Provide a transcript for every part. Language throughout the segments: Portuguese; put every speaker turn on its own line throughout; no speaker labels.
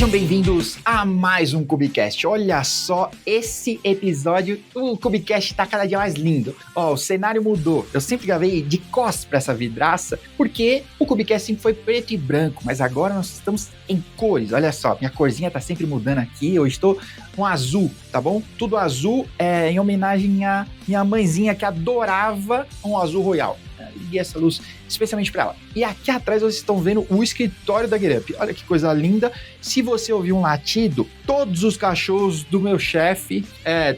Sejam bem-vindos a mais um Cubicast. Olha só, esse episódio, o Cubicast tá cada dia mais lindo. Ó, o cenário mudou. Eu sempre gravei de costas pra essa vidraça, porque o Cubicast sempre foi preto e branco, mas agora nós estamos em cores. Olha só, minha corzinha tá sempre mudando aqui. Eu estou com azul, tá bom? Tudo azul em homenagem à minha mãezinha que adorava um azul royal. Liguei essa luz especialmente para ela. E aqui atrás vocês estão vendo o escritório da GetUp. Olha que coisa linda. Se você ouvir um latido, todos os cachorros do meu chefe,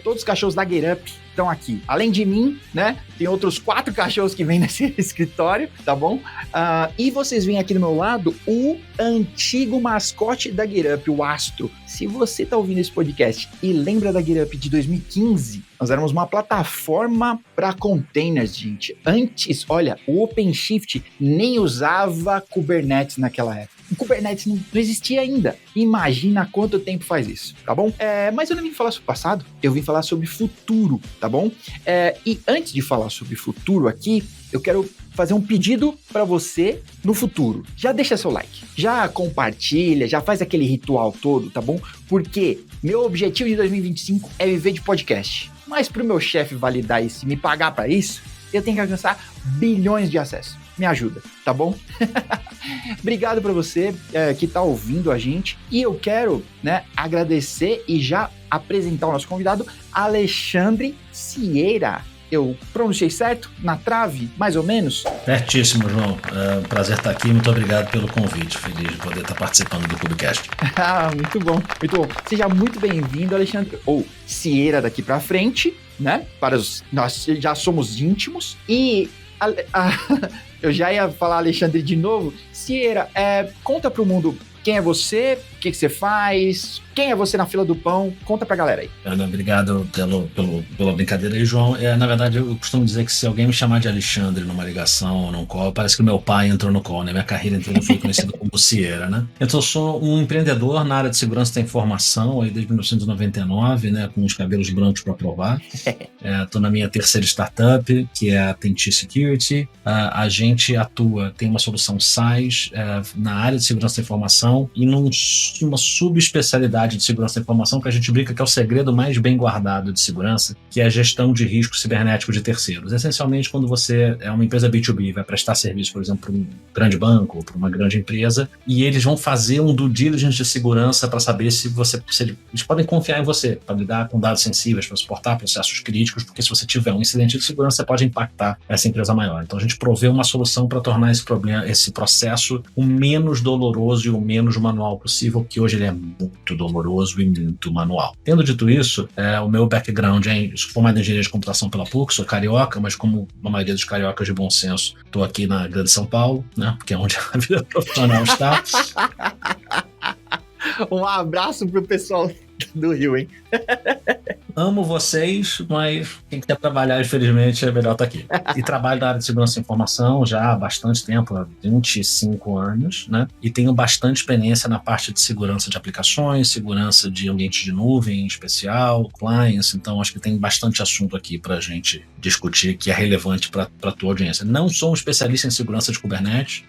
todos os cachorros da GetUp estão aqui. Além de mim, né, tem outros 4 cachorros que vêm nesse escritório, tá bom? E vocês veem aqui do meu lado o antigo mascote da GetUp, o Astro. Se você tá ouvindo esse podcast e lembra da GetUp de 2015, nós éramos uma plataforma para containers, gente. Antes, olha, o OpenShift nem usava Kubernetes naquela época. O Kubernetes não existia ainda. Imagina quanto tempo faz isso, tá bom? Mas eu não vim falar sobre o passado, eu vim falar sobre futuro, tá bom? E antes de falar sobre futuro aqui, eu quero fazer um pedido para você no futuro. Já deixa seu like, já compartilha, já faz aquele ritual todo, tá bom? Porque meu objetivo de 2025 é viver de podcast. Mas pro meu chefe validar isso e me pagar para isso, eu tenho que alcançar bilhões de acessos. Me ajuda, tá bom? Obrigado para você que tá ouvindo a gente. E eu quero, agradecer e já apresentar o nosso convidado, Alexandre Cieira. Eu pronunciei certo? Na trave, mais ou menos?
Certíssimo, João. É um prazer estar aqui. Muito obrigado pelo convite. Feliz de poder estar participando do Cubicast.
Muito bom, muito bom. Seja muito bem-vindo, Alexandre. Ou Cieira daqui pra frente, né? Nós já somos íntimos. E eu já ia falar Alexandre de novo. Cieira, conta pro mundo quem é você, o que você faz, quem é você na fila do pão, conta pra galera aí.
Obrigado pela brincadeira aí, João. Na verdade, eu costumo dizer que se alguém me chamar de Alexandre numa ligação ou num call, parece que o meu pai entrou no call, né? Minha carreira inteira foi conhecida como Cieira, né? Então, eu sou um empreendedor na área de segurança da informação aí desde 1999, né? Com os cabelos brancos para provar. Tô na minha terceira startup, que é a Tenti Security. A gente tem uma solução SaaS na área de segurança da informação e numa subespecialidade de segurança da informação que a gente brinca que é o segredo mais bem guardado de segurança, que é a gestão de risco cibernético de terceiros. Essencialmente, quando você é uma empresa B2B, vai prestar serviço, por exemplo, para um grande banco ou para uma grande empresa, e eles vão fazer um due diligence de segurança para saber se eles podem confiar em você, para lidar com dados sensíveis, para suportar processos críticos, porque se você tiver um incidente de segurança, você pode impactar essa empresa maior. Então, a gente provê uma solução para tornar esse processo o menos doloroso e o menos manual possível, que hoje ele é muito doloroso e muito manual. Tendo dito isso, o meu background sou formado em engenharia de computação pela PUC, sou carioca, mas como a maioria dos cariocas de bom senso, estou aqui na Grande São Paulo, né, porque é onde a vida profissional está.
Um abraço pro pessoal do Rio, hein?
Amo vocês, mas quem quer trabalhar, infelizmente, é melhor estar aqui. E trabalho na área de segurança da informação já há bastante tempo, há 25 anos, né? E tenho bastante experiência na parte de segurança de aplicações, segurança de ambiente de nuvem em especial, clients, então acho que tem bastante assunto aqui para a gente discutir que é relevante para a tua audiência. Não sou um especialista em segurança de Kubernetes,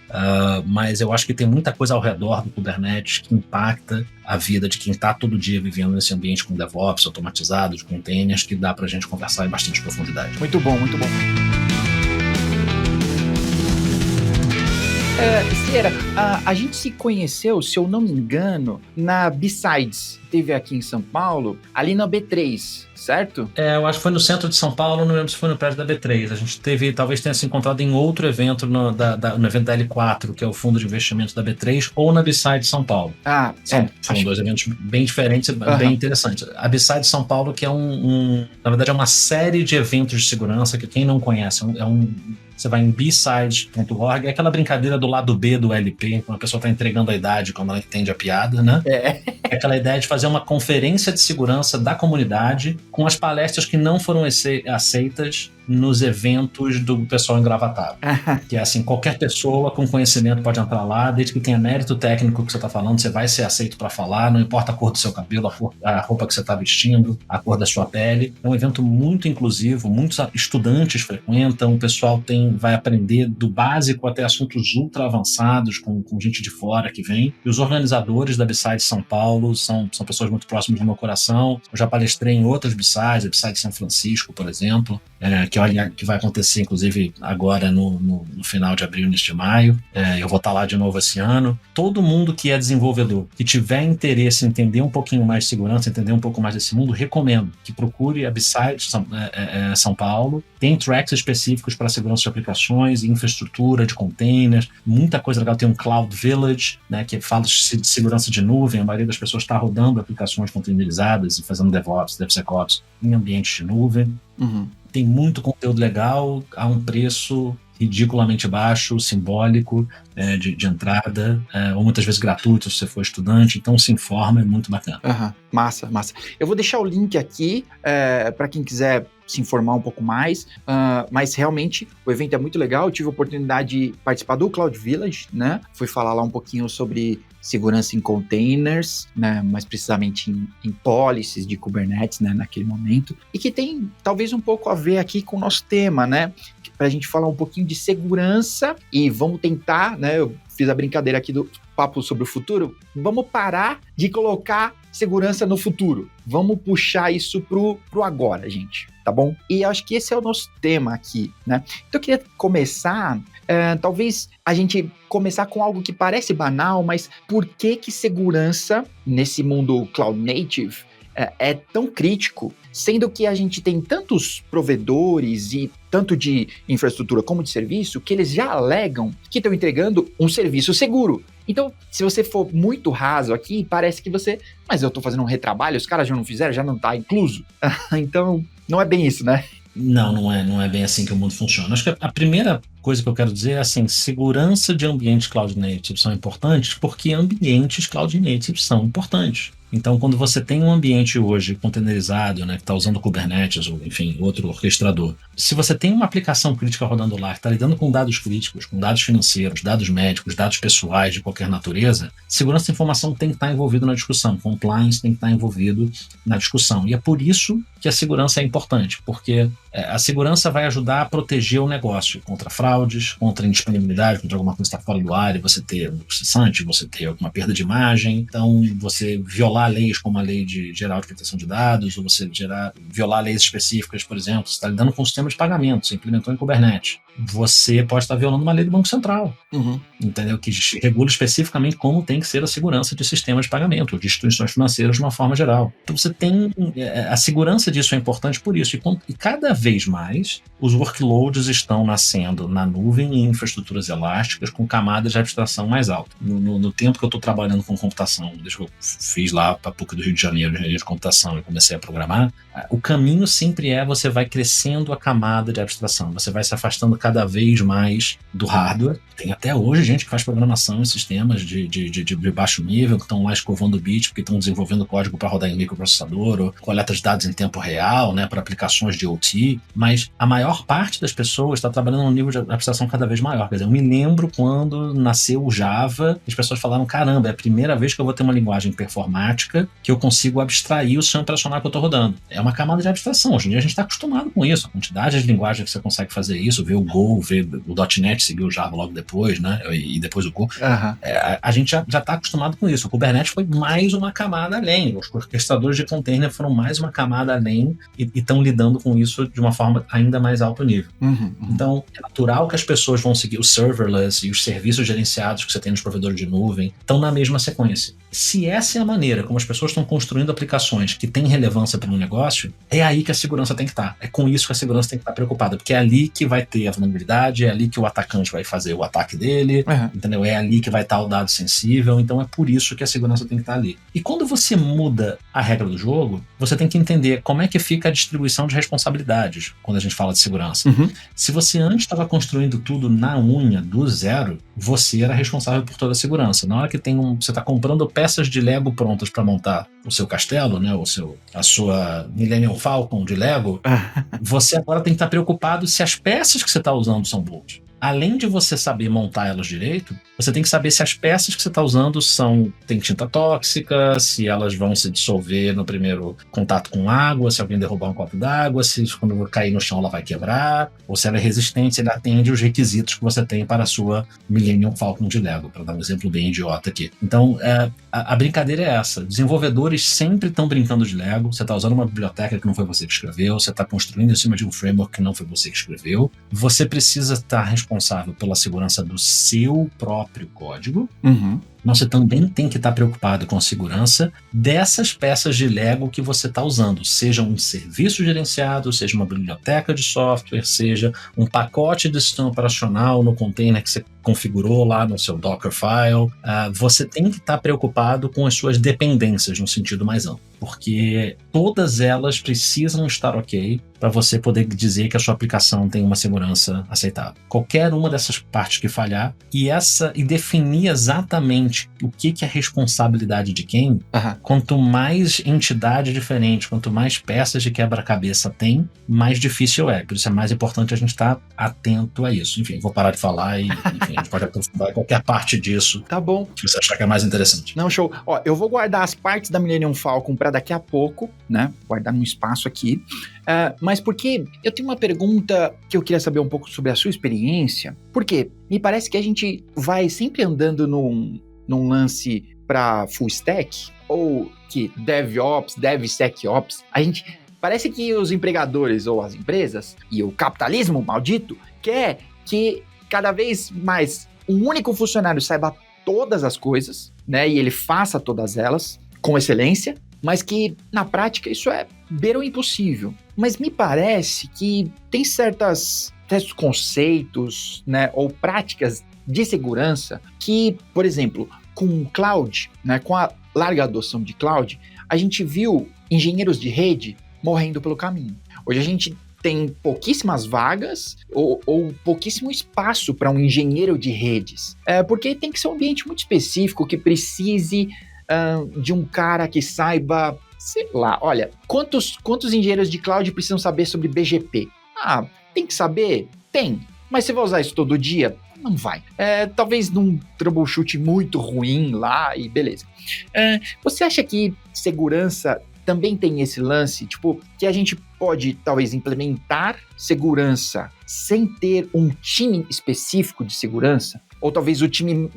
mas eu acho que tem muita coisa ao redor do Kubernetes que impacta a vida de quem está todo dia vivendo nesse ambiente com DevOps, automatizado, de containers, que dá pra gente conversar em bastante profundidade.
Muito bom, muito bom. Cieira, a gente se conheceu, se eu não me engano, na B-Sides. Teve aqui em São Paulo, ali na B3, certo?
Eu acho que foi no centro de São Paulo, não lembro se foi no prédio da B3. A gente talvez tenha se encontrado em outro evento, no evento da L4, que é o fundo de investimento da B3, ou na B-Side São Paulo. São dois eventos bem diferentes, bem interessantes. A B-Side São Paulo, que na verdade é uma série de eventos de segurança que quem não conhece, você vai em bsides.org, é aquela brincadeira do lado B do LP, quando a pessoa está entregando a idade quando ela entende a piada, né? É aquela ideia de fazer uma conferência de segurança da comunidade com as palestras que não foram aceitas nos eventos do pessoal engravatado. Que é assim, qualquer pessoa com conhecimento pode entrar lá, desde que tenha mérito técnico que você está falando, você vai ser aceito para falar, não importa a cor do seu cabelo, a roupa que você está vestindo, a cor da sua pele. É um evento muito inclusivo, muitos estudantes frequentam, o pessoal vai aprender do básico até assuntos ultra avançados com gente de fora que vem. E os organizadores da B-Side São Paulo são pessoas muito próximas do meu coração. Eu já palestrei em outras B-Sides, a B-Side São Francisco, por exemplo, que vai acontecer, inclusive, agora no final de abril, início de maio. Eu vou estar lá de novo esse ano. Todo mundo que é desenvolvedor, que tiver interesse em entender um pouquinho mais de segurança, entender um pouco mais desse mundo, recomendo que procure a B-Side São Paulo. Tem tracks específicos para segurança de aplicações, infraestrutura de containers, muita coisa legal. Tem um Cloud Village, né, que fala de segurança de nuvem. A maioria das pessoas está rodando aplicações containerizadas e fazendo DevOps, DevSecOps em ambientes de nuvem. Tem muito conteúdo legal a um preço ridiculamente baixo, simbólico, de entrada, ou muitas vezes gratuito se você for estudante. Então se informa, é muito bacana.
Massa. Eu vou deixar o link aqui para quem quiser se informar um pouco mais, mas realmente o evento é muito legal. Eu tive a oportunidade de participar do Cloud Village, né? Fui falar lá um pouquinho sobre segurança em containers, né, mais precisamente em policies de Kubernetes, né, naquele momento, e que tem talvez um pouco a ver aqui com o nosso tema, né, para a gente falar um pouquinho de segurança e vamos tentar, né, eu fiz a brincadeira aqui do papo sobre o futuro, vamos parar de colocar segurança no futuro, vamos puxar isso pro agora, gente, tá bom? E acho que esse é o nosso tema aqui, né? Então eu queria começar, talvez a gente começar com algo que parece banal, mas por que segurança nesse mundo cloud native é tão crítico, sendo que a gente tem tantos provedores e tanto de infraestrutura como de serviço, que eles já alegam que estão entregando um serviço seguro. Então, se você for muito raso aqui, parece que mas eu estou fazendo um retrabalho, os caras já não fizeram, já não está incluso. Então, não é bem isso, né?
Não é bem assim que o mundo funciona. Acho que a primeira coisa que eu quero dizer é assim, segurança de ambientes cloud native são importantes porque ambientes cloud native são importantes. Então, quando você tem um ambiente hoje containerizado, né, que está usando Kubernetes ou, enfim, outro orquestrador, se você tem uma aplicação crítica rodando lá, que está lidando com dados críticos, com dados financeiros, dados médicos, dados pessoais de qualquer natureza, segurança da informação tem que estar envolvido na discussão, compliance tem que estar envolvido na discussão. E é por isso que a segurança é importante, porque a segurança vai ajudar a proteger o negócio contra fraudes, contra indisponibilidade, contra alguma coisa que está fora do ar e você ter um processante, você ter alguma perda de imagem, então você violar leis como a lei geral de proteção de dados, ou você violar leis específicas, por exemplo, você está lidando com um sistema de pagamento, você implementou em Kubernetes, você pode estar violando uma lei do Banco Central, entendeu? Que regula especificamente como tem que ser a segurança de sistemas de pagamento, de instituições financeiras de uma forma geral. Então você tem, a segurança disso é importante por isso, e cada vez mais os workloads estão nascendo na nuvem em infraestruturas elásticas com camadas de abstração mais alta. No tempo que eu estou trabalhando com computação, desde que eu fiz lá para a PUC do Rio de Janeiro, engenharia de computação, e comecei a programar, o caminho sempre você vai crescendo a camada de abstração, você vai se afastando cada vez mais do hardware. Tem até hoje gente que faz programação em sistemas de baixo nível, que estão lá escovando bit, porque estão desenvolvendo código para rodar em microprocessador, ou coleta de dados em tempo real, né, para aplicações de OT, mas a maior parte das pessoas está trabalhando num nível de abstração cada vez maior. Quer dizer, eu me lembro quando nasceu o Java, as pessoas falaram, caramba, é a primeira vez que eu vou ter uma linguagem performática que eu consigo abstrair o sistema operacional que eu estou rodando. É uma camada de abstração. Hoje em dia a gente está acostumado com isso. A quantidade de linguagens que você consegue fazer isso, ver o Go, ver o .NET, seguir o Java logo depois, né? E depois o Go. A gente já está acostumado com isso. O Kubernetes foi mais uma camada além. Os orquestradores de container foram mais uma camada além e estão lidando com isso de uma forma ainda mais alto nível. Então, é natural que as pessoas vão seguir o serverless e os serviços gerenciados que você tem nos provedores de nuvem estão na mesma sequência. Se essa é a maneira como as pessoas estão construindo aplicações que têm relevância para o negócio, é aí que a segurança tem que estar. É com isso que a segurança tem que estar preocupada, porque é ali que vai ter a vulnerabilidade, é ali que o atacante vai fazer o ataque dele, entendeu? É ali que vai estar o dado sensível, então é por isso que a segurança tem que estar ali. E quando você muda a regra do jogo, você tem que entender como é que fica a distribuição de responsabilidades quando a gente fala de segurança. Se você antes estava construindo tudo na unha, do zero, você era responsável por toda a segurança. Na hora que você está comprando peças de Lego prontas para montar o seu castelo, né, a sua Millennium Falcon de Lego, você agora tem que estar preocupado se as peças que você está usando são boas. Além de você saber montar elas direito, você tem que saber se as peças que você está usando têm tinta tóxica, se elas vão se dissolver no primeiro contato com água, se alguém derrubar um copo d'água, se quando cair no chão ela vai quebrar, ou se ela é resistente, se ela atende os requisitos que você tem para a sua Millennium Falcon de Lego, para dar um exemplo bem idiota aqui. Então, a brincadeira é essa. Desenvolvedores sempre estão brincando de Lego, você está usando uma biblioteca que não foi você que escreveu, você está construindo em cima de um framework que não foi você que escreveu, você precisa estar responsável pela segurança do seu próprio código, mas você também tem que estar preocupado com a segurança dessas peças de Lego que você está usando, seja um serviço gerenciado, seja uma biblioteca de software, seja um pacote de sistema operacional no container que você configurou lá no seu Dockerfile. Você tem que estar preocupado com as suas dependências no sentido mais amplo, porque todas elas precisam estar ok para você poder dizer que a sua aplicação tem uma segurança aceitável. Qualquer uma dessas partes que falhar e definir exatamente o que é responsabilidade de quem, quanto mais entidade diferente, quanto mais peças de quebra-cabeça tem, mais difícil é. Por isso é mais importante a gente estar atento a isso. Enfim, vou parar de falar e enfim, a gente pode aprofundar qualquer parte disso.
Tá bom.
Se você achar que é mais interessante.
Não, show. Ó, eu vou guardar as partes da Millennium Falcon para daqui a pouco, né? Guardar num espaço aqui. Mas porque eu tenho uma pergunta que eu queria saber um pouco sobre a sua experiência. Porque me parece que a gente vai sempre andando num lance para full stack, ou que DevOps, DevSecOps. Parece que os empregadores ou as empresas e o capitalismo maldito quer que cada vez mais um único funcionário saiba todas as coisas, né? E ele faça todas elas com excelência, mas que na prática isso é beira o impossível. Mas me parece que tem certos conceitos, né, ou práticas de segurança que, por exemplo, com o cloud, né, com a larga adoção de cloud, a gente viu engenheiros de rede morrendo pelo caminho. Hoje a gente tem pouquíssimas vagas ou pouquíssimo espaço para um engenheiro de redes, porque tem que ser um ambiente muito específico que precise de um cara que saiba, sei lá, olha, quantos engenheiros de cloud precisam saber sobre BGP? Tem que saber? Tem. Mas você vai usar isso todo dia? Não vai. Talvez num troubleshoot muito ruim lá e beleza. Você acha que segurança também tem esse lance, tipo, que a gente pode talvez implementar segurança sem ter um time específico de segurança? Ou talvez o time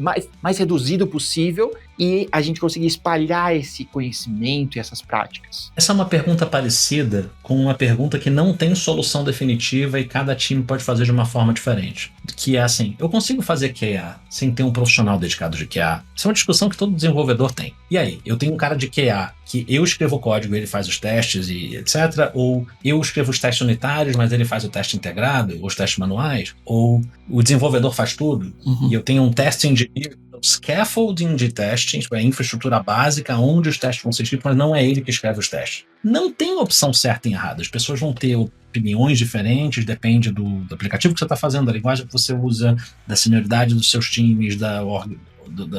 mais reduzido possível e a gente conseguir espalhar esse conhecimento e essas práticas?
Essa é uma pergunta parecida com uma pergunta que não tem solução definitiva e cada time pode fazer de uma forma diferente. Que é assim, eu consigo fazer QA sem ter um profissional dedicado de QA? Isso é uma discussão que todo desenvolvedor tem. E aí, eu tenho um cara de QA que eu escrevo o código, ele faz os testes e etc. Ou eu escrevo os testes unitários, mas ele faz o teste integrado, os testes manuais. Ou o desenvolvedor faz tudo. E eu tenho um teste engineer, scaffolding de testes, a infraestrutura básica onde os testes vão ser escritos, mas não é ele que escreve os testes. Não tem opção certa e errada. As pessoas vão ter opiniões diferentes, depende do aplicativo que você está fazendo, da linguagem que você usa, da senioridade dos seus times, da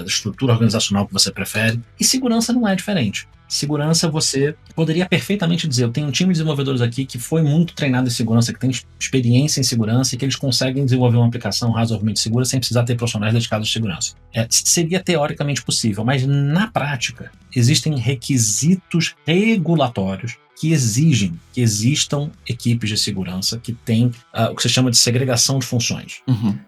estrutura organizacional que você prefere. E segurança não é diferente. Segurança, você poderia perfeitamente dizer, eu tenho um time de desenvolvedores aqui que foi muito treinado em segurança, que tem experiência em segurança e que eles conseguem desenvolver uma aplicação razoavelmente segura sem precisar ter profissionais dedicados de segurança. Seria teoricamente possível, mas na prática existem requisitos regulatórios que exigem que existam equipes de segurança que têm o que se chama de segregação de funções.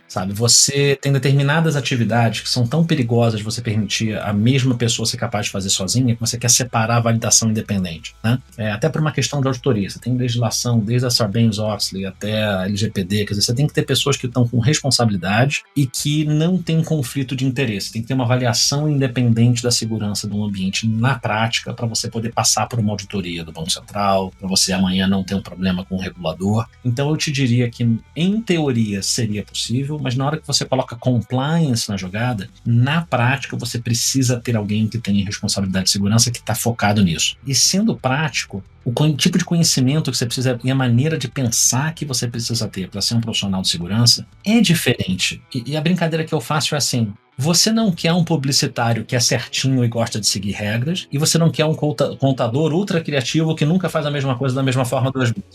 Sabe, você tem determinadas atividades que são tão perigosas de você permitir a mesma pessoa ser capaz de fazer sozinha que você quer separar a validação independente, né? Até por uma questão de auditoria. Você tem legislação desde a Sarbanes-Oxley até a LGPD, quer dizer, você tem que ter pessoas que estão com responsabilidade e que não têm conflito de interesse. Tem que ter uma avaliação independente da segurança do ambiente na prática para você poder passar por uma auditoria do Banco Central, para você amanhã não ter um problema com o regulador. Então eu te diria que em teoria seria possível, mas na hora que você coloca compliance na jogada, na prática você precisa ter alguém que tenha responsabilidade de segurança que está focado nisso. E sendo prático, o tipo de conhecimento que você precisa e a maneira de pensar que você precisa ter para ser um profissional de segurança é diferente. E a brincadeira que eu faço é assim, Você não quer um publicitário que é certinho e gosta de seguir regras, e você não quer um contador ultra criativo que nunca faz a mesma coisa da mesma forma duas vezes.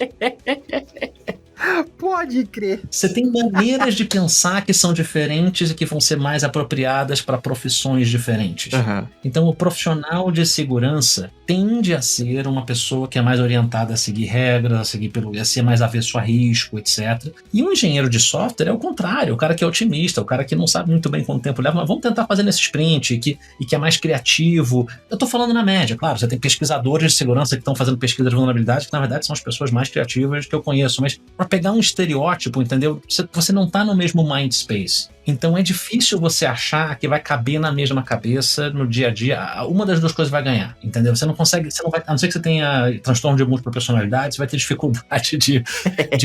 Pode crer.
Você tem maneiras de pensar que são diferentes e que vão ser mais apropriadas para profissões diferentes.
Uhum.
Então, o profissional de segurança tende a ser uma pessoa que é mais orientada a seguir regras, a ser mais avesso a risco, etc. E um engenheiro de software é o contrário, o cara que é otimista, o cara que não sabe muito bem quanto tempo leva, mas vamos tentar fazer nesse sprint e que é mais criativo. Eu estou falando na média, claro, você tem pesquisadores de segurança que estão fazendo pesquisa de vulnerabilidade, que na verdade são as pessoas mais criativas que eu conheço, mas para pegar um estereótipo, entendeu? Você não está no mesmo mind space. Então é difícil você achar que vai caber na mesma cabeça no dia a dia. Uma das duas coisas vai ganhar, entendeu? Você não consegue, a não ser que você tenha transtorno de múltipla personalidade, você vai ter dificuldade de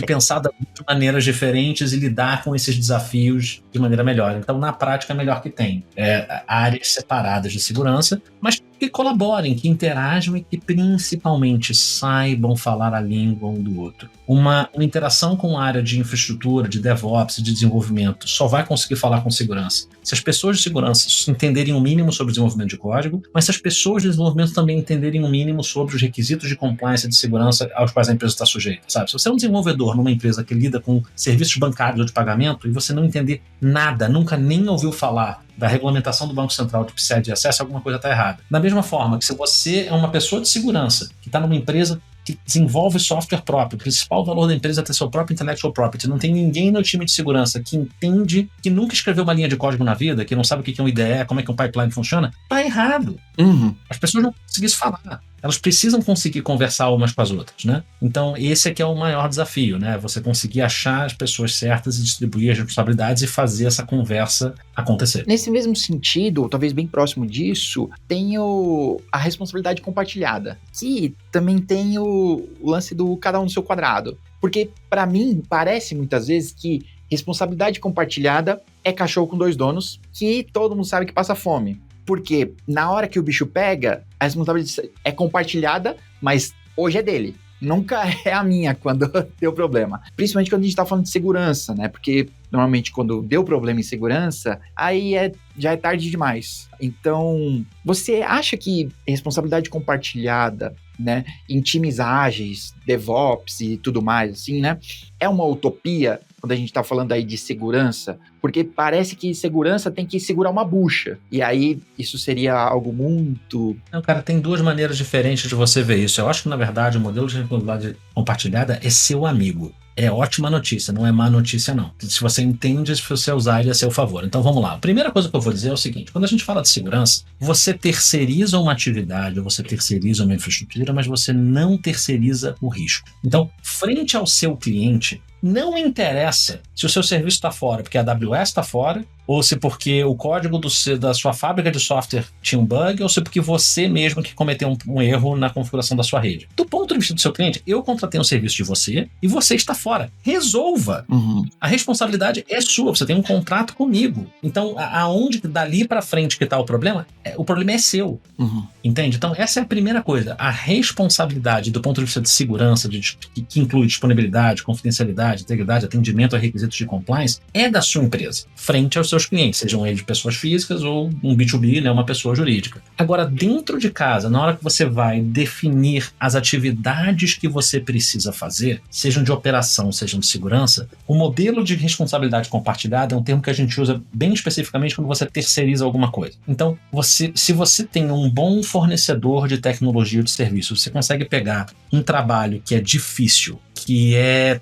pensar de maneiras diferentes e lidar com esses desafios de maneira melhor. Então, na prática, é melhor que tenha áreas separadas de segurança, mas que colaborem, que interajam e que principalmente saibam falar a língua um do outro. Uma interação com a área de infraestrutura, de DevOps, de desenvolvimento, só vai conseguir falar com segurança se as pessoas de segurança entenderem o mínimo sobre o desenvolvimento de código, mas se as pessoas de desenvolvimento também entenderem o mínimo sobre os requisitos de compliance e de segurança aos quais a empresa está sujeita, sabe? Se você é um desenvolvedor numa empresa que lida com serviços bancários ou de pagamento e você não entender nada, nunca nem ouviu falar da regulamentação do Banco Central de PCI de acesso, alguma coisa está errada. Da mesma forma que se você é uma pessoa de segurança que está numa empresa que desenvolve software próprio, o principal valor da empresa é ter seu próprio intellectual property, não tem ninguém no time de segurança que entende, que nunca escreveu uma linha de código na vida, que não sabe o que é um IDE, como é que um pipeline funciona, tá errado.
Uhum.
As pessoas não conseguem se falar. Elas precisam conseguir conversar umas com as outras, né? Então, esse é que é o maior desafio, né? Você conseguir achar as pessoas certas e distribuir as responsabilidades e fazer essa conversa acontecer.
Nesse mesmo sentido, ou talvez bem próximo disso, tem a responsabilidade compartilhada, que também tem o lance do cada um no seu quadrado. Porque, para mim, parece muitas vezes que responsabilidade compartilhada é cachorro com dois donos, que todo mundo sabe que passa fome. Porque na hora que o bicho pega, a responsabilidade é compartilhada, mas hoje é dele. Nunca é a minha quando deu problema. Principalmente quando a gente tá falando de segurança, né? Porque normalmente quando deu problema em segurança, aí já é tarde demais. Então, você acha que responsabilidade compartilhada, né, em times ágeis, DevOps e tudo mais, assim, né, é uma utopia quando a gente tá falando aí de segurança? Porque parece que segurança tem que segurar uma bucha. E aí, isso seria algo muito...
Não, cara, tem duas maneiras diferentes de você ver isso. Eu acho que, na verdade, o modelo de responsabilidade compartilhada é seu amigo. É ótima notícia, não é má notícia, não. Se você entende, se você usar ele a seu favor. Então, vamos lá. A primeira coisa que eu vou dizer é o seguinte. Quando a gente fala de segurança, você terceiriza uma atividade, você terceiriza uma infraestrutura, mas você não terceiriza o risco. Então, frente ao seu cliente, não interessa se o seu serviço está fora porque a AWS está fora, ou se porque o código da sua fábrica de software tinha um bug, ou se porque você mesmo que cometeu um erro na configuração da sua rede. Do ponto de vista do seu cliente, eu contratei um serviço de você e você está fora. Resolva.
Uhum.
A responsabilidade é sua, você tem um contrato comigo. Então, aonde dali para frente que está o problema é seu.
Uhum.
Entende? Então, essa é a primeira coisa. A responsabilidade do ponto de vista de segurança, que inclui disponibilidade, confidencialidade, integridade, atendimento a requisitos de compliance, é da sua empresa, frente aos seus clientes, sejam eles pessoas físicas ou um B2B, né, uma pessoa jurídica. Agora, dentro de casa, na hora que você vai definir as atividades que você precisa fazer, sejam de operação, sejam de segurança, o modelo de responsabilidade compartilhada é um termo que a gente usa bem especificamente quando você terceiriza alguma coisa. Então, se você tem um bom fornecedor de tecnologia ou de serviço, você consegue pegar um trabalho que é difícil, que é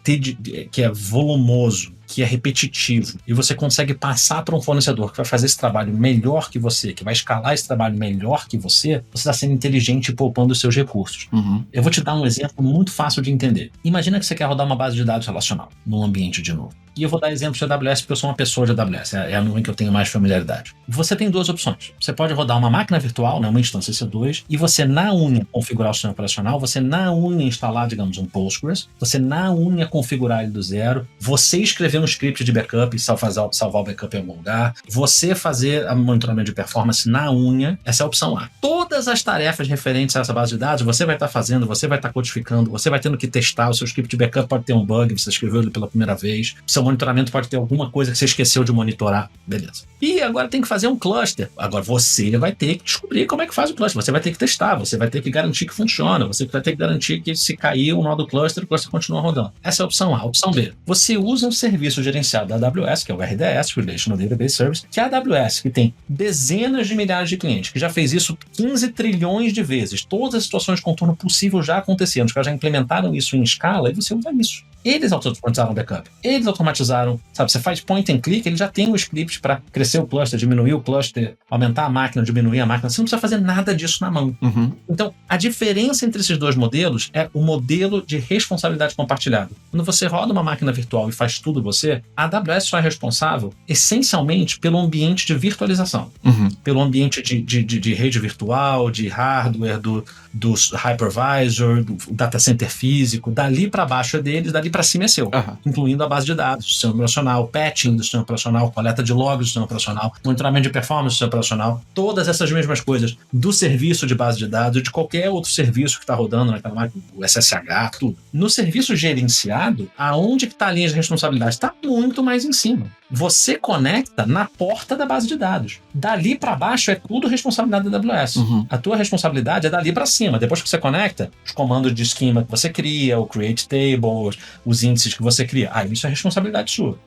volumoso, que é repetitivo, e você consegue passar para um fornecedor que vai fazer esse trabalho melhor que você, que vai escalar esse trabalho melhor que você está sendo inteligente e poupando os seus recursos.
Uhum.
Eu vou te dar um exemplo muito fácil de entender. Imagina que você quer rodar uma base de dados relacional num ambiente de nuvem. E eu vou dar exemplo de AWS porque eu sou uma pessoa de AWS, é a nuvem que eu tenho mais familiaridade. Você tem duas opções. Você pode rodar uma máquina virtual, né, uma instância EC2, e você na unha configurar o sistema operacional, você na unha instalar, digamos, um Postgres, você na unha configurar ele do zero, você escrever um script de backup e salvar o backup em algum lugar, você fazer a monitoramento de performance na unha, essa é a opção A. Todas as tarefas referentes a essa base de dados, você vai estar fazendo, você vai estar codificando, você vai tendo que testar, o seu script de backup pode ter um bug, você escreveu ele pela primeira vez, seu monitoramento pode ter alguma coisa que você esqueceu de monitorar. Beleza. E agora tem que fazer um cluster. Agora você vai ter que descobrir como é que faz o cluster. Você vai ter que testar, você vai ter que garantir que funciona, você vai ter que garantir que se cair um nó do cluster, o cluster continua rodando. Essa é a opção A. A opção B. Você usa um serviço gerenciado da AWS, que é o RDS, Relational Database Service, que é a AWS, que tem dezenas de milhares de clientes, que já fez isso 15 trilhões de vezes. Todas as situações de contorno possível já aconteceram. Os caras já implementaram isso em escala e você usa isso. Eles automatizaram o backup. Eles automatizaram, sabe, você faz point and click, ele já tem o script para crescer o cluster, diminuir o cluster, aumentar a máquina, diminuir a máquina. Você não precisa fazer nada disso na mão. Então, a diferença entre esses dois modelos é o modelo de responsabilidade compartilhada. Quando você roda uma máquina virtual e faz tudo você, a AWS só é responsável essencialmente pelo ambiente de virtualização, pelo ambiente de rede virtual, de hardware, do hypervisor, do data center físico. Dali para baixo é deles, dali para cima é seu, incluindo a base de dados do sistema operacional, patching do sistema operacional, coleta de logs do sistema operacional, monitoramento de performance do sistema operacional, todas essas mesmas coisas do serviço de base de dados, de qualquer outro serviço que está rodando naquela máquina, o SSH, tudo. No serviço gerenciado, aonde que está a linha de responsabilidade? Está muito mais em cima. Você conecta na porta da base de dados. Dali para baixo é tudo responsabilidade da AWS. A tua responsabilidade é dali para cima. Depois que você conecta, os comandos de esquema que você cria, o create tables, os índices que você cria, isso é responsabilidade sua.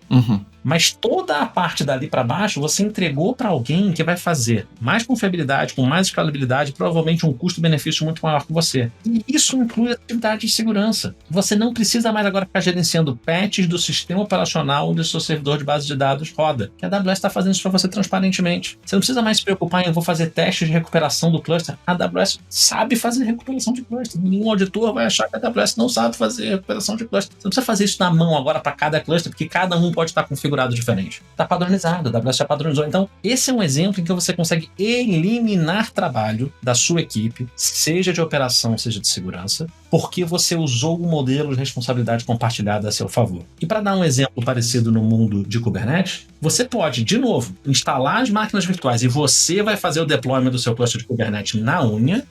Mas toda a parte dali para baixo você entregou para alguém que vai fazer mais confiabilidade, com mais escalabilidade, provavelmente um custo-benefício muito maior que você. E isso inclui atividade de segurança. Você não precisa mais agora ficar gerenciando patches do sistema operacional onde o seu servidor de base de dados roda. Que a AWS está fazendo isso para você transparentemente. Você não precisa mais se preocupar em eu vou fazer testes de recuperação do cluster. A AWS sabe fazer recuperação de cluster. Nenhum auditor vai achar que a AWS não sabe fazer recuperação de cluster. Você não precisa fazer isso na mão agora para cada cluster, porque cada um pode estar configurado diferente. Está padronizado, a AWS já padronizou. Então, esse é um exemplo em que você consegue eliminar trabalho da sua equipe, seja de operação, seja de segurança, porque você usou o modelo de responsabilidade compartilhada a seu favor. E para dar um exemplo parecido no mundo de Kubernetes, você pode, de novo, instalar as máquinas virtuais e você vai fazer o deployment do seu cluster de Kubernetes na unha,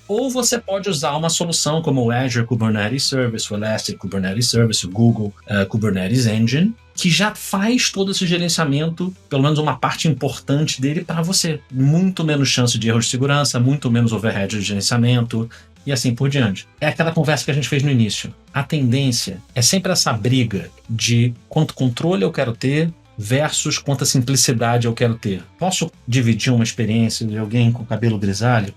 ou você pode usar uma solução como o Azure Kubernetes Service, o Elastic Kubernetes Service, o Google Kubernetes Engine, que já faz todo esse gerenciamento, pelo menos uma parte importante dele para você. Muito menos chance de erro de segurança, muito menos overhead de gerenciamento, e assim por diante. É aquela conversa que a gente fez no início. A tendência é sempre essa briga de quanto controle eu quero ter versus quanta simplicidade eu quero ter. Posso dividir uma experiência de alguém com cabelo grisalho?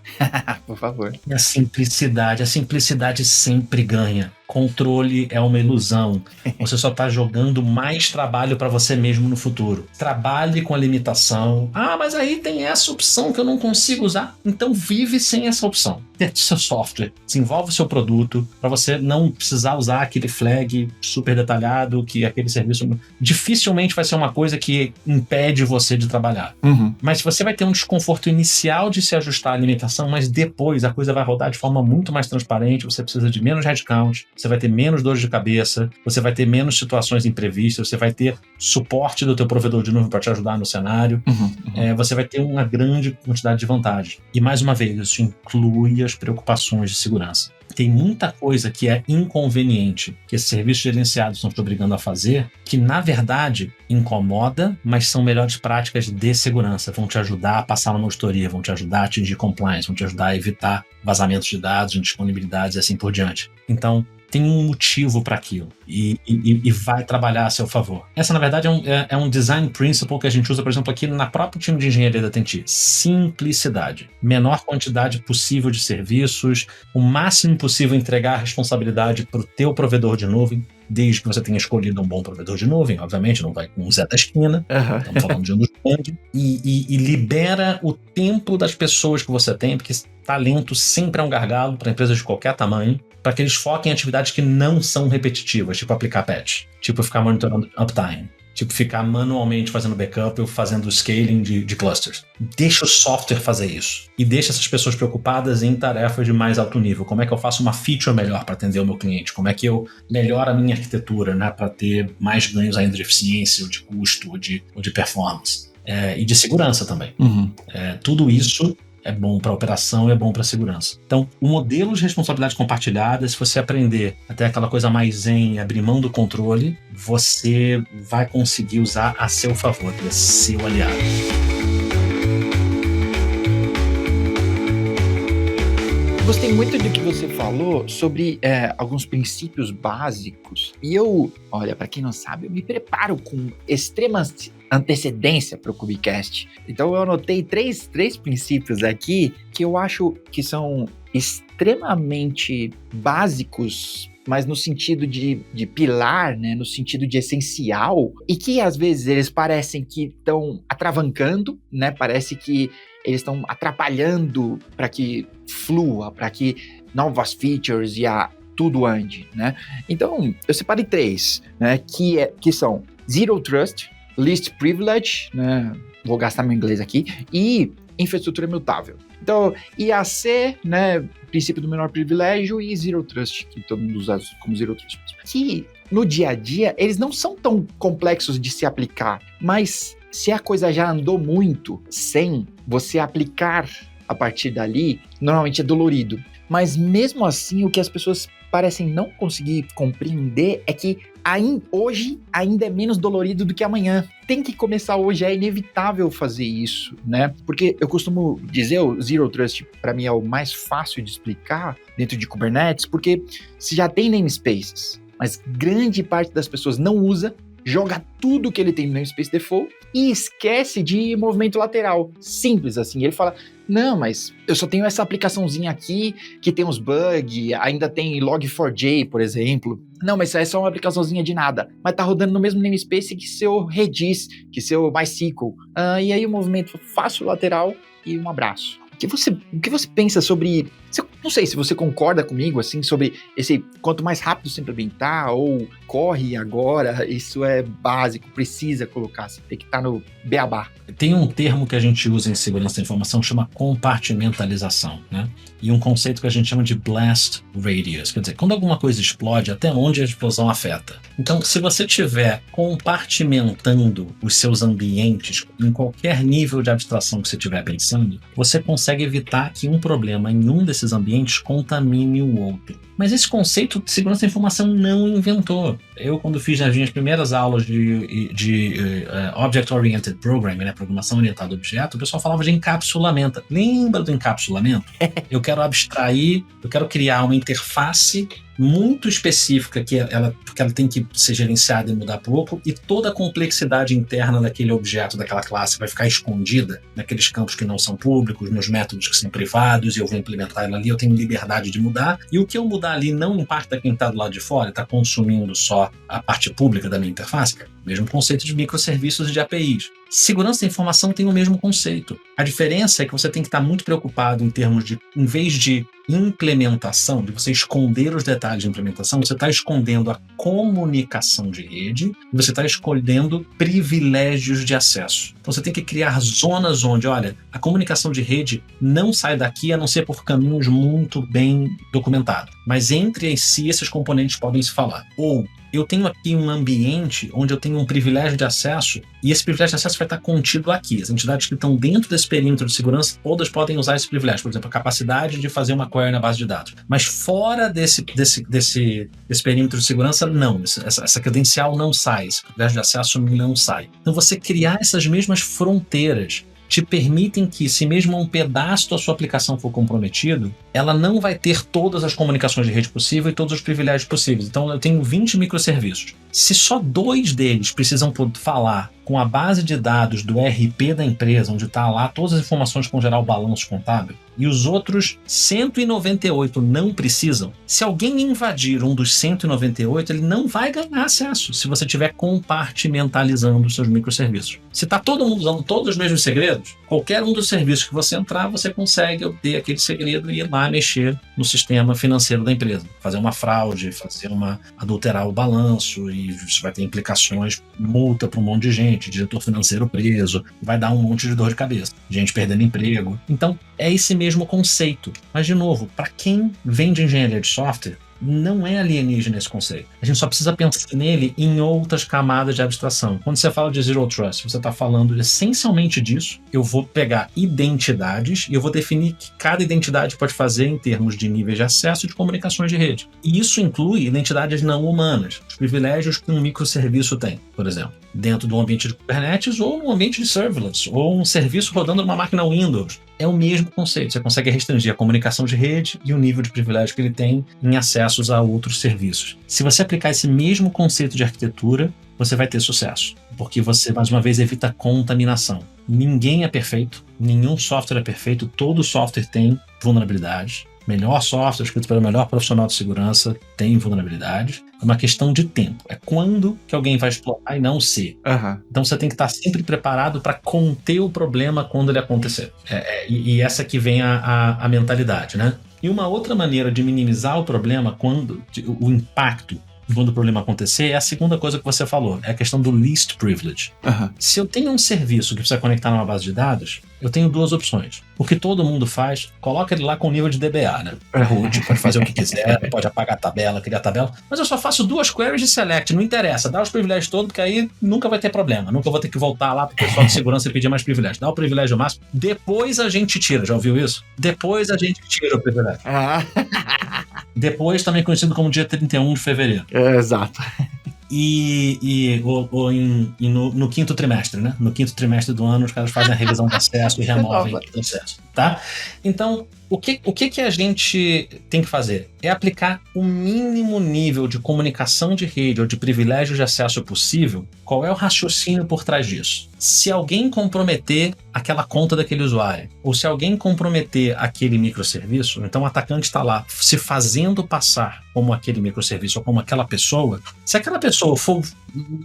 Por favor.
E a simplicidade sempre ganha. Controle é uma ilusão. Você só está jogando mais trabalho para você mesmo no futuro. Trabalhe com a limitação. Mas aí tem essa opção que eu não consigo usar. Então vive sem essa opção. Teste seu software, desenvolve o seu produto para você não precisar usar aquele flag super detalhado que aquele serviço dificilmente vai ser uma coisa que impede você de trabalhar. Mas você vai ter um desconforto inicial de se ajustar à limitação, mas depois a coisa vai rodar de forma muito mais transparente. Você precisa de menos headcount, você vai ter menos dores de cabeça, você vai ter menos situações imprevistas, você vai ter suporte do teu provedor de nuvem para te ajudar no cenário, você vai ter uma grande quantidade de vantagens. E mais uma vez, isso inclui as preocupações de segurança. Tem muita coisa que é inconveniente que esses serviços gerenciados estão te obrigando a fazer, que na verdade incomoda, mas são melhores práticas de segurança. Vão te ajudar a passar uma auditoria, vão te ajudar a atingir compliance, vão te ajudar a evitar vazamentos de dados, indisponibilidades e assim por diante. Então, tem um motivo para aquilo e vai trabalhar a seu favor. Essa, na verdade, é um design principle que a gente usa, por exemplo, aqui na própria time de engenharia da TNT. Simplicidade. Menor quantidade possível de serviços, o máximo possível entregar a responsabilidade para o teu provedor de nuvem, desde que você tenha escolhido um bom provedor de nuvem, obviamente, não vai com um Zé da esquina, estamos falando de um dos grandes, e libera o tempo das pessoas que você tem, porque talento sempre é um gargalo para empresas de qualquer tamanho, para que eles foquem em atividades que não são repetitivas, tipo aplicar patch, tipo ficar monitorando uptime, tipo ficar manualmente fazendo backup ou fazendo scaling de clusters. Deixa o software fazer isso. E deixa essas pessoas preocupadas em tarefas de mais alto nível. Como é que eu faço uma feature melhor para atender o meu cliente? Como é que eu melhoro a minha arquitetura, né, para ter mais ganhos ainda de eficiência, ou de custo, ou de performance. E de segurança também. Tudo isso é bom para operação, é bom para segurança. Então, o modelo de responsabilidade compartilhada, se você aprender até aquela coisa mais zen, abrir mão do controle, você vai conseguir usar a seu favor, ele é seu aliado.
Gostei muito do que você falou sobre alguns princípios básicos. E eu, olha, para quem não sabe, eu me preparo com extrema antecedência para o Cubicast. Então eu anotei três princípios aqui que eu acho que são extremamente básicos, mas no sentido de pilar, né, no sentido de essencial, e que às vezes eles parecem que estão atravancando, né, parece que eles estão atrapalhando para que flua, para que novas features e tudo ande, né? Então, eu separei 3, né, que são Zero Trust, Least Privilege, né, vou gastar meu inglês aqui, e infraestrutura imutável. Então, IAC, né, princípio do menor privilégio, e Zero Trust, que todo mundo usa como Zero Trust. Que, no dia a dia, eles não são tão complexos de se aplicar, mas se a coisa já andou muito sem você aplicar a partir dali, normalmente é dolorido. Mas mesmo assim, o que as pessoas parecem não conseguir compreender é que hoje ainda é menos dolorido do que amanhã. Tem que começar hoje, é inevitável fazer isso, né? Porque eu costumo dizer, o Zero Trust para mim é o mais fácil de explicar dentro de Kubernetes, porque se já tem namespaces, mas grande parte das pessoas não usa, joga tudo que ele tem no namespace default e esquece de movimento lateral. Simples assim. Ele fala, não, mas eu só tenho essa aplicaçãozinha aqui que tem uns bugs, ainda tem Log4j, por exemplo. Não, mas isso é só uma aplicaçãozinha de nada. Mas tá rodando no mesmo namespace que seu Redis, que seu MySQL. E aí o movimento fácil lateral e um abraço. O que você pensa sobre... Não sei se você concorda comigo, assim, sobre esse quanto mais rápido se implementar, ou corre agora, isso é básico, precisa colocar, assim, tem que estar no beabá.
Tem um termo que a gente usa em segurança da informação que chama compartimentalização, né? E um conceito que a gente chama de blast radius, quer dizer, quando alguma coisa explode, até onde a explosão afeta. Então, se você estiver compartimentando os seus ambientes em qualquer nível de abstração que você estiver pensando, você consegue evitar que um problema em um desses ambientes contamine o outro. Mas esse conceito de segurança da informação não inventou. Eu, quando fiz as minhas primeiras aulas de Object-Oriented Programming, né, programação orientada a objeto, o pessoal falava de encapsulamento. Lembra do encapsulamento? Eu quero abstrair, eu quero criar uma interface muito específica porque ela tem que ser gerenciada e mudar pouco, e toda a complexidade interna daquele objeto, daquela classe, vai ficar escondida naqueles campos que não são públicos, meus métodos que são privados, e eu vou implementar ela ali, eu tenho liberdade de mudar, e o que eu mudar ali não impacta quem está do lado de fora, está consumindo só a parte pública da minha interface. Mesmo conceito de microserviços e de APIs. Segurança da informação tem o mesmo conceito. A diferença é que você tem que estar muito preocupado em termos de, em vez de implementação, de você esconder os detalhes de implementação, você está escondendo a comunicação de rede e você está escondendo privilégios de acesso. Então você tem que criar zonas onde, olha, a comunicação de rede não sai daqui a não ser por caminhos muito bem documentados. Mas entre si esses componentes podem se falar. Ou eu tenho aqui um ambiente onde eu tenho um privilégio de acesso e esse privilégio de acesso vai estar contido aqui. As entidades que estão dentro desse perímetro de segurança, todas podem usar esse privilégio. Por exemplo, a capacidade de fazer uma query na base de dados. Mas fora desse perímetro de segurança, não. Essa credencial não sai. Esse privilégio de acesso não sai. Então, você criar essas mesmas fronteiras te permitem que, se mesmo um pedaço da sua aplicação for comprometido, ela não vai ter todas as comunicações de rede possível e todos os privilégios possíveis. Então, eu tenho 20 microserviços. Se só 2 deles precisam falar com a base de dados do RP da empresa, onde está lá todas as informações com gerar o balanço contábil, e os outros 198 não precisam, se alguém invadir um dos 198, ele não vai ganhar acesso se você estiver compartimentalizando os seus microserviços. Se está todo mundo usando todos os mesmos segredos, qualquer um dos serviços que você entrar, você consegue obter aquele segredo e ir lá mexer no sistema financeiro da empresa. Fazer uma fraude, adulterar o balanço, e isso vai ter implicações, multa para um monte de gente, diretor financeiro preso, vai dar um monte de dor de cabeça, gente perdendo emprego. Então, é esse mesmo conceito. Mas, de novo, para quem vem de engenharia de software, não é alienígena esse conceito. A gente só precisa pensar nele em outras camadas de abstração. Quando você fala de Zero Trust, você está falando essencialmente disso. Eu vou pegar identidades e eu vou definir que cada identidade pode fazer em termos de níveis de acesso e de comunicações de rede. E isso inclui identidades não humanas, os privilégios que um microserviço tem, por exemplo, dentro do ambiente de Kubernetes ou no ambiente de serverless, ou um serviço rodando numa máquina Windows. É o mesmo conceito. Você consegue restringir a comunicação de rede e o nível de privilégio que ele tem em acessos a outros serviços. Se você aplicar esse mesmo conceito de arquitetura, você vai ter sucesso, porque você, mais uma vez, evita contaminação. Ninguém é perfeito, nenhum software é perfeito, todo software tem vulnerabilidades. Melhor software escrito pelo melhor profissional de segurança tem vulnerabilidades. É uma questão de tempo. É quando que alguém vai explorar e não se. Então você tem que estar sempre preparado para conter o problema quando ele acontecer. E essa que vem a mentalidade, né? E uma outra maneira de minimizar o problema, o impacto quando o problema acontecer, é a segunda coisa que você falou, é a questão do least privilege. Se eu tenho um serviço que precisa conectar numa base de dados, eu tenho duas opções. O que todo mundo faz, coloca ele lá com nível de DBA, né? Root, pode fazer o que quiser, pode apagar a tabela, criar a tabela, mas eu só faço 2 queries de select, não interessa, dá os privilégios todos, porque aí nunca vai ter problema, nunca vou ter que voltar lá pro pessoal de segurança e pedir mais privilégios. Dá o privilégio máximo, depois a gente tira, já ouviu isso? Depois a gente tira o privilégio. Depois, também conhecido como dia 31 de fevereiro.
Exato.
No quinto trimestre, né? No quinto trimestre do ano, os caras fazem a revisão do acesso e removem o processo, tá? Então, o que a gente tem que fazer? É aplicar o mínimo nível de comunicação de rede ou de privilégio de acesso possível. Qual é o raciocínio por trás disso? Se alguém comprometer aquela conta daquele usuário, ou se alguém comprometer aquele microserviço, então o atacante está lá se fazendo passar como aquele microserviço ou como aquela pessoa, se aquela pessoa for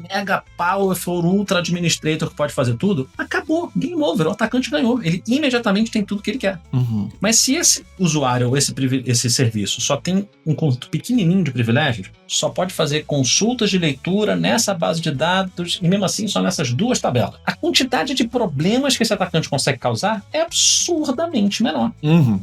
mega power, for ultra administrator que pode fazer tudo, acabou, game over, o atacante ganhou, ele imediatamente tem tudo que ele quer. Mas se esse usuário ou esse serviço só tem um conjunto pequenininho de privilégios, só pode fazer consultas de leitura nessa base de dados e mesmo assim só nessas 2 tabelas. A quantidade de problemas que esse atacante consegue causar é absurdamente menor.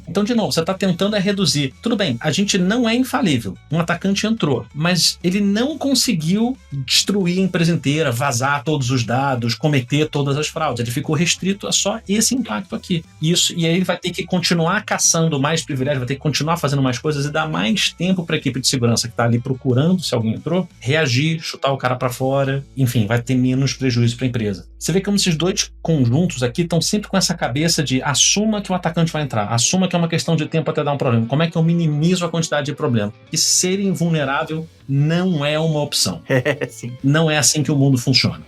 Então, de novo, você está tentando reduzir. Tudo bem, a gente não é infalível. Um atacante entrou, mas ele não conseguiu destruir a empresa inteira, vazar todos os dados, cometer todas as fraudes. Ele ficou restrito a só esse impacto aqui. E aí ele vai ter que continuar caçando mais privilégios, vai ter que continuar fazendo mais coisas e dar mais tempo para a equipe de segurança que está ali procurando se alguém entrou, reagir, chutar o cara para fora, enfim, vai ter menos prejuízo para a empresa. Você vê como esses 2 conjuntos aqui estão sempre com essa cabeça de assuma que o atacante vai entrar, assuma que é uma questão de tempo até dar um problema. Como é que eu minimizo a quantidade de problema? E ser invulnerável não é uma opção.
Sim.
Não é assim que o mundo funciona.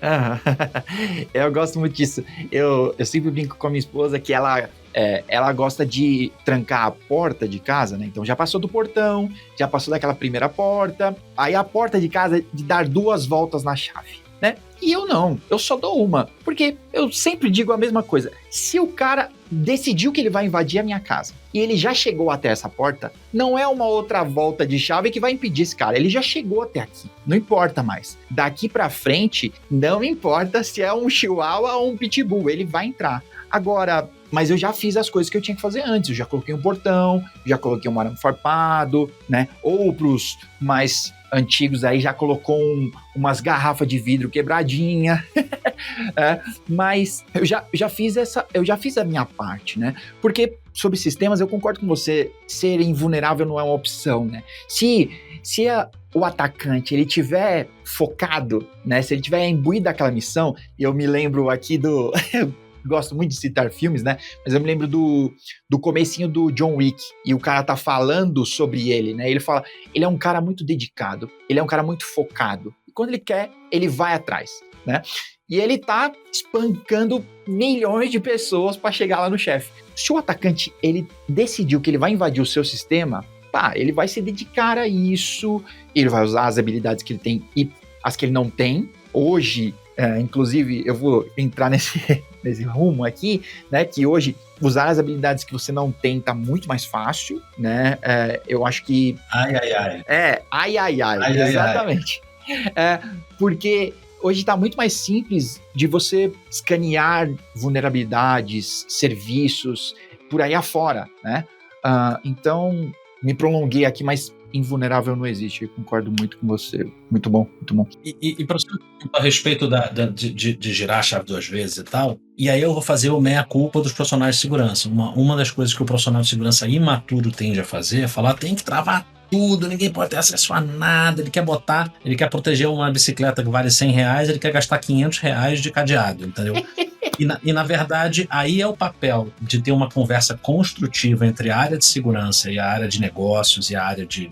Eu gosto muito disso. Eu sempre brinco com a minha esposa que ela gosta de trancar a porta de casa, né? Então já passou do portão, já passou daquela primeira porta, aí a porta de casa é de dar 2 voltas na chave, né? E eu não, eu só dou uma, porque eu sempre digo a mesma coisa. Se o cara decidiu que ele vai invadir a minha casa e ele já chegou até essa porta, não é uma outra volta de chave que vai impedir esse cara, ele já chegou até aqui, não importa mais. Daqui pra frente, não importa se é um chihuahua ou um pitbull, ele vai entrar. Agora, mas eu já fiz as coisas que eu tinha que fazer antes, eu já coloquei um portão, já coloquei um arame farpado, né? Ou pros mais antigos aí já colocou umas garrafas de vidro quebradinha, mas eu já fiz a minha parte, né? Porque sobre sistemas eu concordo com você, ser invulnerável não é uma opção, né? Se o atacante ele tiver focado, né? Se ele tiver imbuído daquela missão, eu me lembro aqui do gosto muito de citar filmes, né? Mas eu me lembro do comecinho do John Wick, e o cara tá falando sobre ele, né? Ele fala, ele é um cara muito dedicado, ele é um cara muito focado, e quando ele quer, ele vai atrás, né? E ele tá espancando milhões de pessoas para chegar lá no chefe. Se o atacante, ele decidiu que ele vai invadir o seu sistema, ele vai se dedicar a isso, ele vai usar as habilidades que ele tem e as que ele não tem. Hoje, inclusive, eu vou entrar nesse rumo aqui, né, que hoje usar as habilidades que você não tem tá muito mais fácil, né, eu acho que...
Ai,
exatamente. Porque hoje tá muito mais simples de você escanear vulnerabilidades, serviços, por aí afora, né, então me prolonguei aqui, mas invulnerável não existe. Eu concordo muito com você. Muito bom, muito bom.
E a respeito de girar a chave 2 vezes e tal, e aí eu vou fazer o meia-culpa dos profissionais de segurança. Uma das coisas que o profissional de segurança imaturo tende a fazer é falar, tem que travar tudo, ninguém pode ter acesso a nada, ele quer proteger uma bicicleta que vale R$100, ele quer gastar R$500 de cadeado, entendeu? E na verdade, aí é o papel de ter uma conversa construtiva entre a área de segurança e a área de negócios e a área de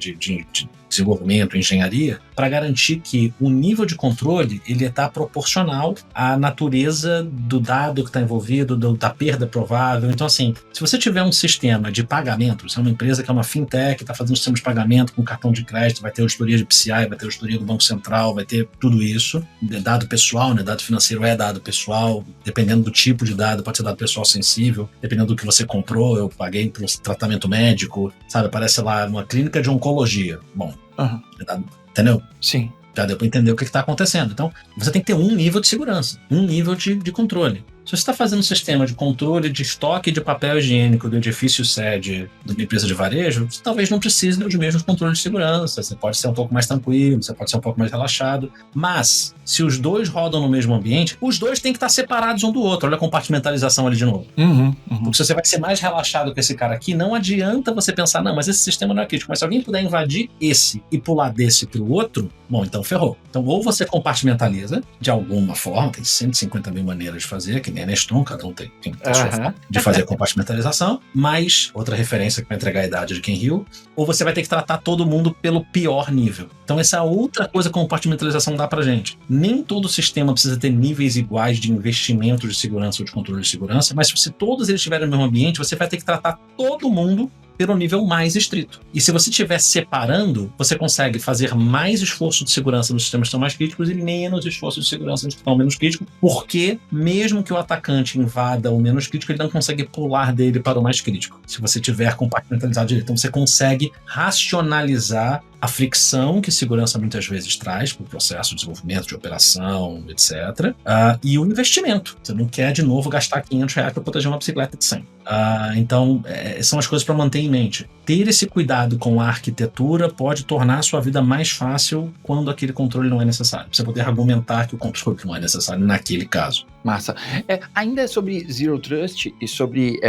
desenvolvimento, engenharia, para garantir que o nível de controle ele está proporcional à natureza do dado que está envolvido, da perda provável. Então, assim, se você tiver um sistema de pagamento, você é uma empresa que é uma fintech, está fazendo um sistema de pagamento com cartão de crédito, vai ter auditoria de PCI, vai ter auditoria do Banco Central, vai ter tudo isso. Dado pessoal, né? Dado financeiro é dado pessoal, dependendo do tipo de dado, pode ser dado pessoal sensível, dependendo do que você comprou, eu paguei por um tratamento médico, sabe? Aparece lá uma clínica de oncologia. Bom, entendeu?
Sim.
Já deu para entender o que está acontecendo. Então, você tem que ter um nível de segurança, um nível de controle. Se você está fazendo um sistema de controle de estoque de papel higiênico do edifício sede de uma empresa de varejo, você talvez não precise dos mesmos controles de segurança. Você pode ser um pouco mais tranquilo, você pode ser um pouco mais relaxado. Mas, se os dois rodam no mesmo ambiente, os dois têm que estar separados um do outro. Olha a compartimentalização ali de novo. Porque se você vai ser mais relaxado que esse cara aqui, não adianta você pensar, não, mas esse sistema não é crítico. Mas se alguém puder invadir esse e pular desse para o outro, bom, então ferrou. Então, ou você compartimentaliza de alguma forma, tem 150 mil maneiras de fazer, que nem a Neston, cada um tem a sua forma de fazer a compartimentalização, mas outra referência que vai entregar a idade de Ken Hill, ou você vai ter que tratar todo mundo pelo pior nível. Então, essa outra coisa que a compartimentalização dá pra gente. Nem todo sistema precisa ter níveis iguais de investimento de segurança ou de controle de segurança, mas se todos eles estiverem no mesmo ambiente, você vai ter que tratar todo mundo pelo nível mais estrito. E se você estiver separando, você consegue fazer mais esforço de segurança nos sistemas que estão mais críticos e menos esforço de segurança nos que estão menos críticos, porque mesmo que o atacante invada o menos crítico, ele não consegue pular dele para o mais crítico. Se você tiver compartimentalizado direito, então você consegue racionalizar a fricção que segurança muitas vezes traz para o processo de desenvolvimento, de operação, etc. E o investimento. Você não quer, de novo, gastar R$500 para proteger uma bicicleta de 100. Então, são as coisas para manter em mente. Ter esse cuidado com a arquitetura pode tornar a sua vida mais fácil quando aquele controle não é necessário. Você poder argumentar que o controle não é necessário naquele caso.
Massa. Ainda sobre Zero Trust e sobre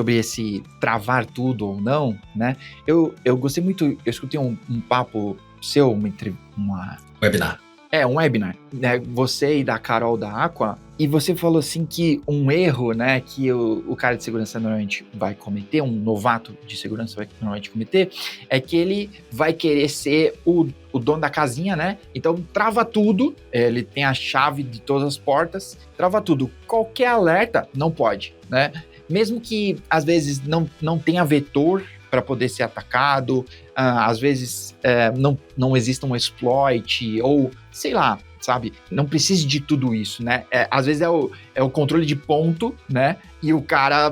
esse travar tudo ou não, né? Eu gostei muito, eu escutei um papo seu, uma
webinar.
Um webinar, né? Você e da Carol da Aqua, e você falou assim que um erro, né, que o cara de segurança normalmente vai cometer, um novato de segurança vai normalmente cometer, é que ele vai querer ser o dono da casinha, né? Então trava tudo, ele tem a chave de todas as portas, trava tudo. Qualquer alerta não pode, né? Mesmo que às vezes não tenha vetor para poder ser atacado, às vezes não exista um exploit, ou sei lá, sabe? Não precisa de tudo isso, né? Às vezes é o controle de ponto, né? E o cara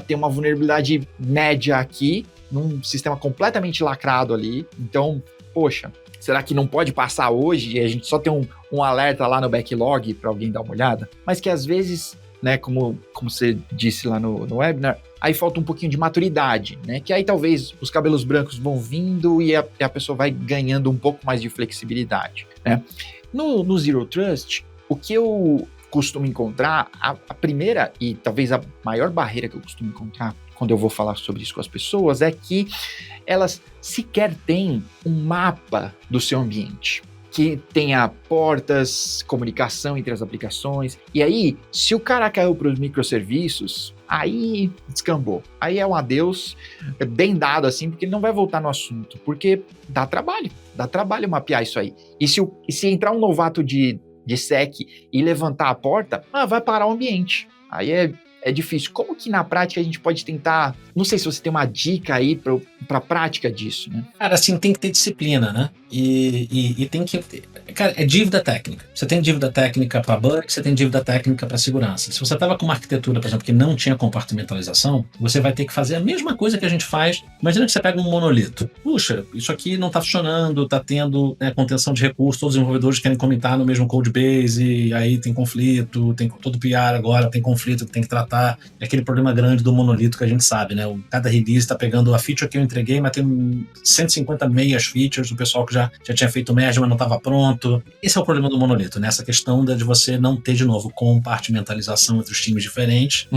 tem uma vulnerabilidade média aqui, num sistema completamente lacrado ali. Então, poxa, será que não pode passar hoje e a gente só tem um alerta lá no backlog para alguém dar uma olhada? Mas que às vezes, né, como você disse lá no webinar, aí falta um pouquinho de maturidade, né? Que aí talvez os cabelos brancos vão vindo e a pessoa vai ganhando um pouco mais de flexibilidade, né? No Zero Trust, o que eu costumo encontrar, a primeira e talvez a maior barreira que eu costumo encontrar quando eu vou falar sobre isso com as pessoas é que elas sequer têm um mapa do seu ambiente, que tenha portas, comunicação entre as aplicações. E aí, se o cara caiu para os microserviços, aí descambou. Aí é um adeus bem dado assim, porque ele não vai voltar no assunto, porque dá trabalho mapear isso aí. E se entrar um novato de sec e levantar a porta, vai parar o ambiente. Aí é difícil. Como que na prática a gente pode tentar... Não sei se você tem uma dica aí para a prática disso, né?
Cara, assim, tem que ter disciplina, né? E tem que... cara, é dívida técnica. Você tem dívida técnica para bug, você tem dívida técnica para segurança. Se você estava com uma arquitetura, por exemplo, que não tinha compartimentalização, você vai ter que fazer a mesma coisa que a gente faz. Imagina que você pega um monolito. Puxa, isso aqui não está funcionando, está tendo contenção de recursos, todos os desenvolvedores querem comitar no mesmo codebase, e aí tem conflito, tem todo PR agora, tem conflito que tem que tratar. É aquele problema grande do monolito que a gente sabe, né? Cada release está pegando a feature que eu entreguei, mas tem 150 meias features, o pessoal que já tinha feito merge, mas não estava pronto. Esse é o problema do monolito, né? Essa questão de você não ter, de novo, compartimentalização entre os times diferentes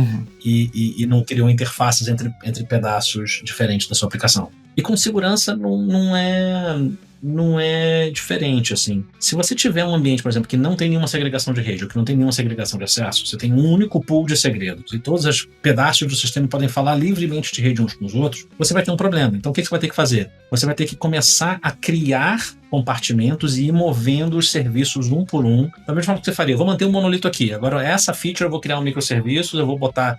e não criou interfaces entre pedaços diferentes da sua aplicação. E com segurança não é diferente, assim. Se você tiver um ambiente, por exemplo, que não tem nenhuma segregação de rede, ou que não tem nenhuma segregação de acesso, você tem um único pool de segredos, e todos os pedaços do sistema podem falar livremente de rede uns com os outros, você vai ter um problema. Então, o que você vai ter que fazer? Você vai ter que começar a criar compartimentos e ir movendo os serviços um por um. Da mesma forma que você faria, eu vou manter um monolito aqui, agora essa feature eu vou criar um microserviço, eu vou botar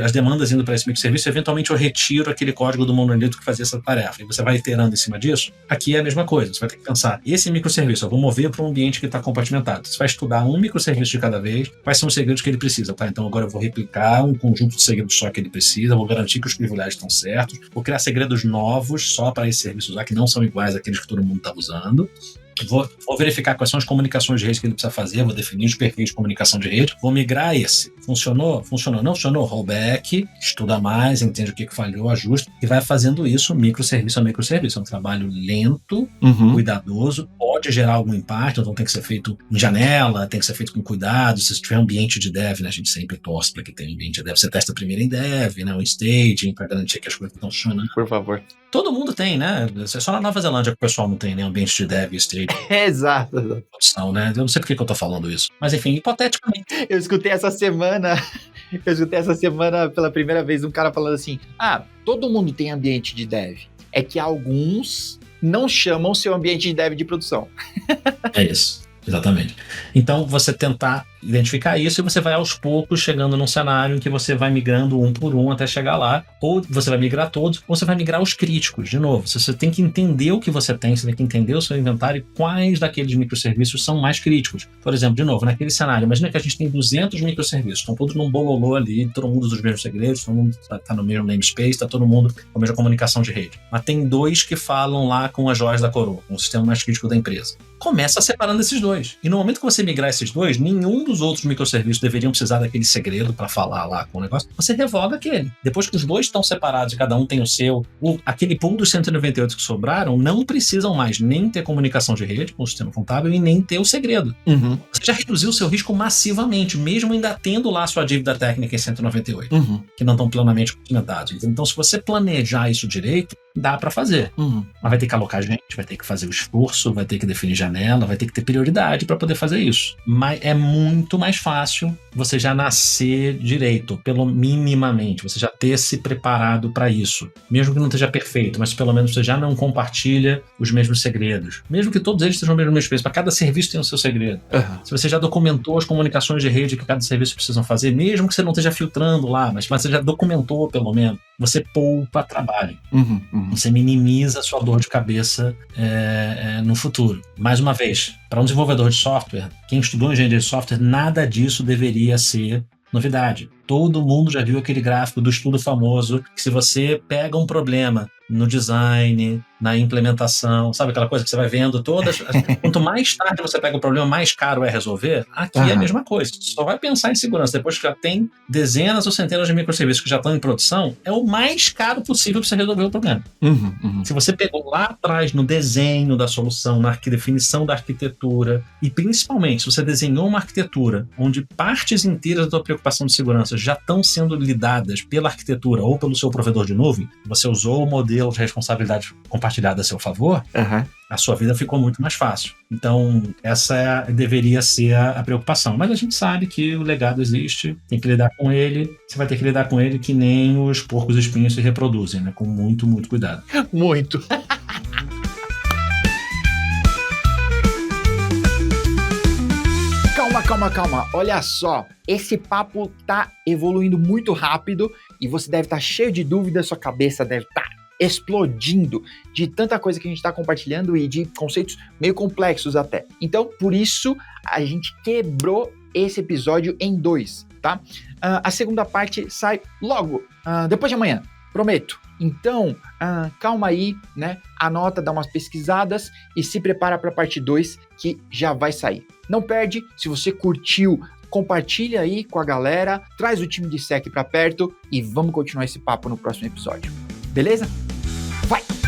as demandas indo para esse microserviço, eventualmente eu retiro aquele código do monolito que fazia essa tarefa, e você vai iterando em cima disso. Aqui é a mesma coisa, você vai ter que pensar, esse microserviço eu vou mover para um ambiente que está compartimentado. Você vai estudar um microserviço de cada vez, quais são os segredos que ele precisa, tá? Então agora eu vou replicar um conjunto de segredos só que ele precisa, vou garantir que os privilégios estão certos, vou criar segredos novos só para esse serviço usar, que não são iguais àqueles que todo mundo está usando. Vou verificar quais são as comunicações de rede que ele precisa fazer, vou definir os perfis de comunicação de rede, vou migrar esse. Funcionou? Funcionou? Não funcionou? Rollback, estuda mais, entende o que falhou, ajusta, e vai fazendo isso microserviço a microserviço. É um trabalho lento, cuidadoso, pode gerar algum impacto, então tem que ser feito em janela, tem que ser feito com cuidado. Se tiver um ambiente de dev, né, a gente sempre torce para que tenha um ambiente de dev, você testa primeiro em dev, né, um staging, para garantir que as coisas estão funcionando.
Por favor.
Todo mundo tem, né? Só na Nova Zelândia que o pessoal não tem, né? Ambiente de dev e staging.
Exato.
Opção, né? Eu não sei por que eu tô falando isso. Mas enfim, hipoteticamente.
Eu escutei essa semana pela primeira vez um cara falando assim, todo mundo tem ambiente de dev. É que alguns não chamam seu ambiente de dev de produção.
É isso. Exatamente. Então, você tentar identificar isso e você vai aos poucos chegando num cenário em que você vai migrando um por um até chegar lá, ou você vai migrar todos, ou você vai migrar os críticos. De novo, você tem que entender o que você tem que entender o seu inventário e quais daqueles microserviços são mais críticos. Por exemplo, de novo, naquele cenário, imagina que a gente tem 200 microserviços, estão todos num bololô ali, todo mundo usa os mesmos segredos, todo mundo está no mesmo namespace, está todo mundo com a mesma comunicação de rede. Mas tem 2 que falam lá com as joias da coroa, com o sistema mais crítico da empresa. Começa separando esses 2. E no momento que você migrar esses 2, nenhum dos outros microserviços deveriam precisar daquele segredo para falar lá com o negócio. Você revoga aquele. Depois que os 2 estão separados e cada um tem o seu, aquele pool dos 198 que sobraram não precisam mais nem ter comunicação de rede com o sistema contábil e nem ter o segredo. Você já reduziu o seu risco massivamente, mesmo ainda tendo lá sua dívida técnica em 198, que não estão plenamente complementados. Então, se você planejar isso direito, dá para fazer. Mas vai ter que alocar gente, vai ter que fazer o esforço, vai ter que definir janela, vai ter que ter prioridade para poder fazer isso. Mas é muito mais fácil você já nascer direito, pelo minimamente, você já ter se preparado para isso. Mesmo que não esteja perfeito, mas pelo menos você já não compartilha os mesmos segredos. Mesmo que todos eles estejam no mesmo espaço, para cada serviço tem o seu segredo. Se você já documentou as comunicações de rede que cada serviço precisa fazer, mesmo que você não esteja filtrando lá, mas você já documentou pelo menos, você poupa trabalho. Você minimiza a sua dor de cabeça no futuro. Mais uma vez, para um desenvolvedor de software, quem estudou engenharia de software, nada disso deveria ser novidade. Todo mundo já viu aquele gráfico do estudo famoso, que se você pega um problema no design, na implementação, sabe aquela coisa que você vai vendo todas... Quanto mais tarde você pega o problema, mais caro é resolver. Aqui é a mesma coisa. Você só vai pensar em segurança. Depois que já tem dezenas ou centenas de microserviços que já estão em produção, é o mais caro possível para você resolver o problema. Se você pegou lá atrás no desenho da solução, na definição da arquitetura, e principalmente se você desenhou uma arquitetura onde partes inteiras da sua preocupação de segurança já estão sendo lidadas pela arquitetura ou pelo seu provedor de nuvem, você usou o modelo de responsabilidade compartilhada a seu favor, a sua vida ficou muito mais fácil. Então, essa deveria ser a preocupação. Mas a gente sabe que o legado existe, tem que lidar com ele, você vai ter que lidar com ele que nem os porcos espinhos se reproduzem, né? Com muito, muito cuidado.
Muito. Calma. Olha só, esse papo tá evoluindo muito rápido e você deve estar cheio de dúvidas, sua cabeça deve estar explodindo de tanta coisa que a gente está compartilhando e de conceitos meio complexos até. Então, por isso, a gente quebrou esse episódio em 2, tá? A segunda parte sai logo, depois de amanhã, prometo. Então, calma aí, né? Anota, dá umas pesquisadas e se prepara para a parte 2 que já vai sair. Não perde, se você curtiu, compartilha aí com a galera, traz o time de SEC para perto e vamos continuar esse papo no próximo episódio. Beleza? Vai!